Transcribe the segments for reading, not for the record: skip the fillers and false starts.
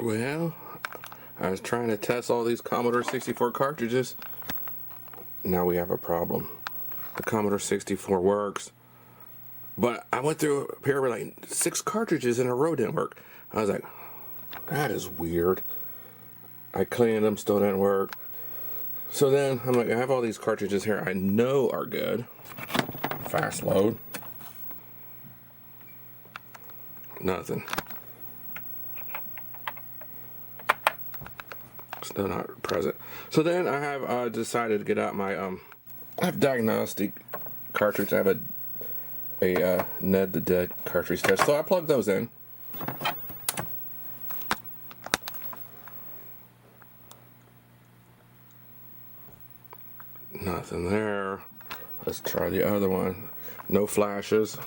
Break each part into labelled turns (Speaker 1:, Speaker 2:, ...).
Speaker 1: Well, I was trying to test all these Commodore 64 cartridges. Now we have a problem. The Commodore 64 works, but I went through a period where like 6 cartridges in a row didn't work. I was like, that is weird. I cleaned them, still didn't work. So then I'm like, I have all these cartridges here I know are good. Fast load. Nothing. Still not present. So then I have decided to get out my I have diagnostic cartridge. I have a Ned the Dead cartridge test. So I plugged those in. Nothing there. Let's try the other one. No flashes.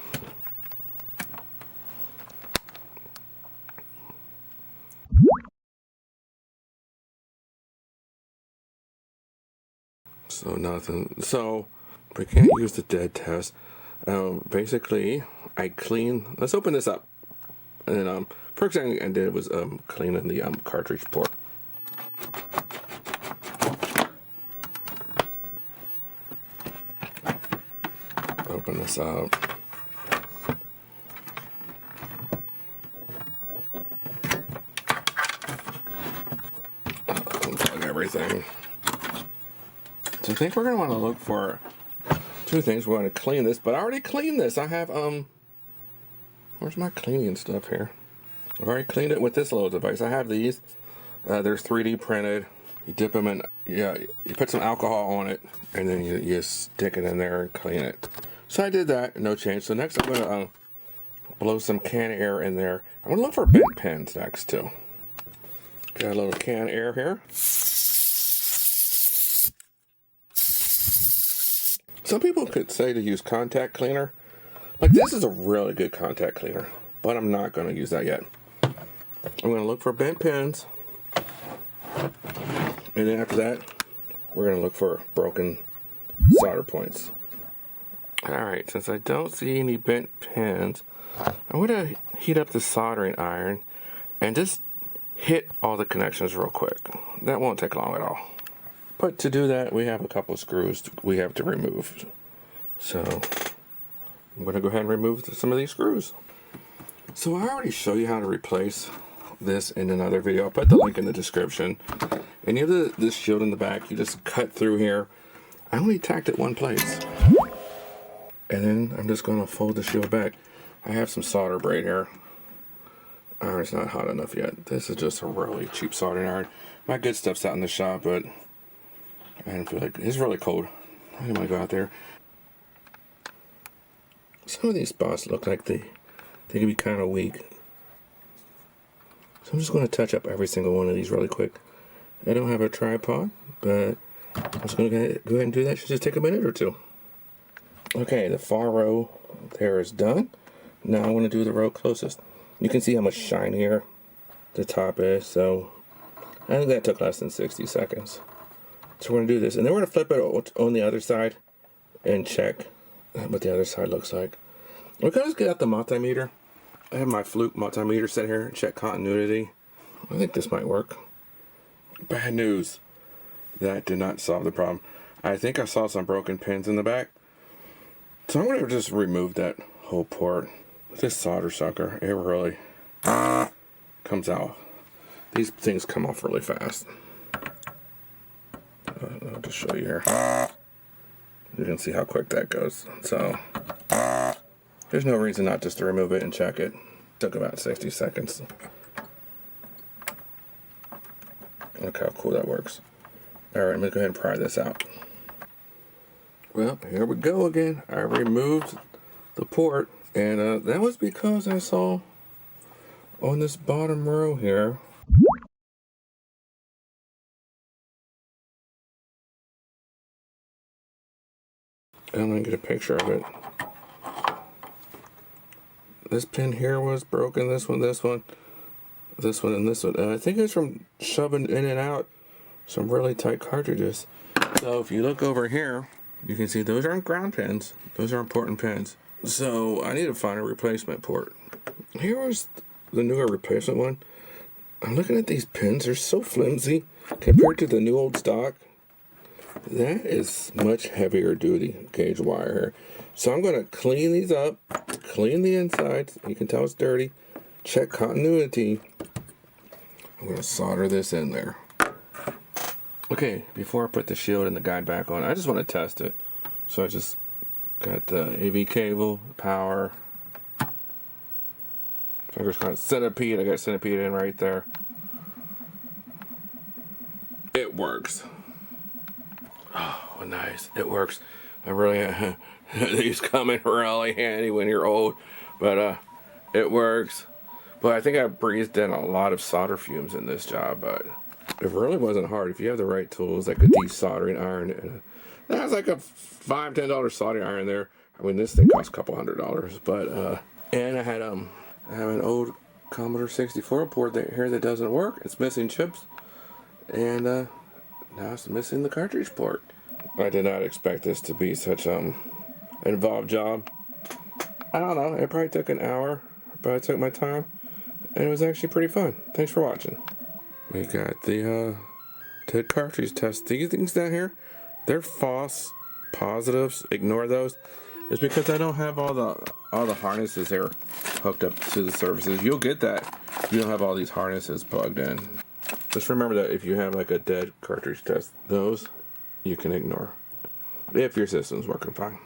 Speaker 1: So nothing. So we can't use the dead test. Basically, I clean. Let's open this up. And then first thing I did was cleaning the cartridge port. Open this up. Unplug everything. So I think we're going to want to look for 2 things. We want to clean this, but I already cleaned this. I have, where's my cleaning stuff here? I've already cleaned it with this little device. I have these. They're 3D printed. You dip them in, you put some alcohol on it, and then you stick it in there and clean it. So I did that, no change. So next I'm going to blow some can air in there. I'm going to look for bent pins next too. Got a little can air here. Some people could say to use contact cleaner. Like this is a really good contact cleaner, but I'm not going to use that yet. I'm going to look for bent pins. And then after that, we're going to look for broken solder points. Alright, since I don't see any bent pins, I'm going to heat up the soldering iron and just hit all the connections real quick. That won't take long at all. But to do that, we have a couple of screws we have to remove. So I'm going to go ahead and remove some of these screws. So I already showed you how to replace this in another video. I'll put the link in the description. And you have this shield in the back. You just cut through here. I only tacked it one place. And then I'm just going to fold the shield back. I have some solder braid here. Iron's not hot enough yet. This is just a really cheap soldering iron. My good stuff's out in the shop, but I don't feel like it's really cold. I don't want to go out there. Some of these spots look like they can be kind of weak. So I'm just going to touch up every single one of these really quick. I don't have a tripod, but I'm just going to go ahead and do that. It should just take a minute or 2. Okay, the far row there is done. Now I'm going to do the row closest. You can see how much shinier the top is. So I think that took less than 60 seconds. So we're going to do this. And then we're going to flip it on the other side and check what the other side looks like. We're going to just get out the multimeter. I have my Fluke multimeter set here and check continuity. I think this might work. Bad news. That did not solve the problem. I think I saw some broken pins in the back. So I'm going to just remove that whole port. With this solder sucker, it really comes out. These things come off really fast. I'll just show you here. You can see how quick that goes. So there's no reason not just to remove it and check it. Took about 60 seconds. Look how cool that works. Alright, I'm going to go ahead and pry this out. Well, here we go again. I removed the port, and that was because I saw on this bottom row here, I'm going to get a picture of it. This pin here was broken, this one, and this one. And I think it's from shoving in and out some really tight cartridges. So if you look over here, you can see those aren't ground pins. Those are important pins. So I need to find a replacement port. Here was the newer replacement one. I'm looking at these pins. They're so flimsy compared to the new old stock. That is much heavier duty gauge wire here. So I'm going to clean these up, clean the insides. You can tell it's dirty. Check continuity. I'm going to solder this in there. Okay, before I put the shield and the guide back on, I just want to test it. So I just got the AV cable, power. Fingers kind of centipede. I got centipede in right there. It works. Oh, nice. It works. I really, these come in really handy when you're old, but it works. But I think I breathed in a lot of solder fumes in this job, but it really wasn't hard. If you have the right tools, like a desoldering iron, that was like a $5, $10 soldering iron there. I mean, this thing costs a couple $100, but and I have an old Commodore 64 board here that doesn't work. It's missing chips, and now it's missing the cartridge port. I did not expect this to be such involved job. I don't know. It probably took an hour, but I took my time, and it was actually pretty fun. Thanks for watching. We got the cartridge test. These things down here, they're false positives. Ignore those. It's because I don't have all the harnesses here hooked up to the surfaces. You'll get that. You don't have all these harnesses plugged in. Just remember that if you have like a dead cartridge test, those you can ignore if your system's working fine.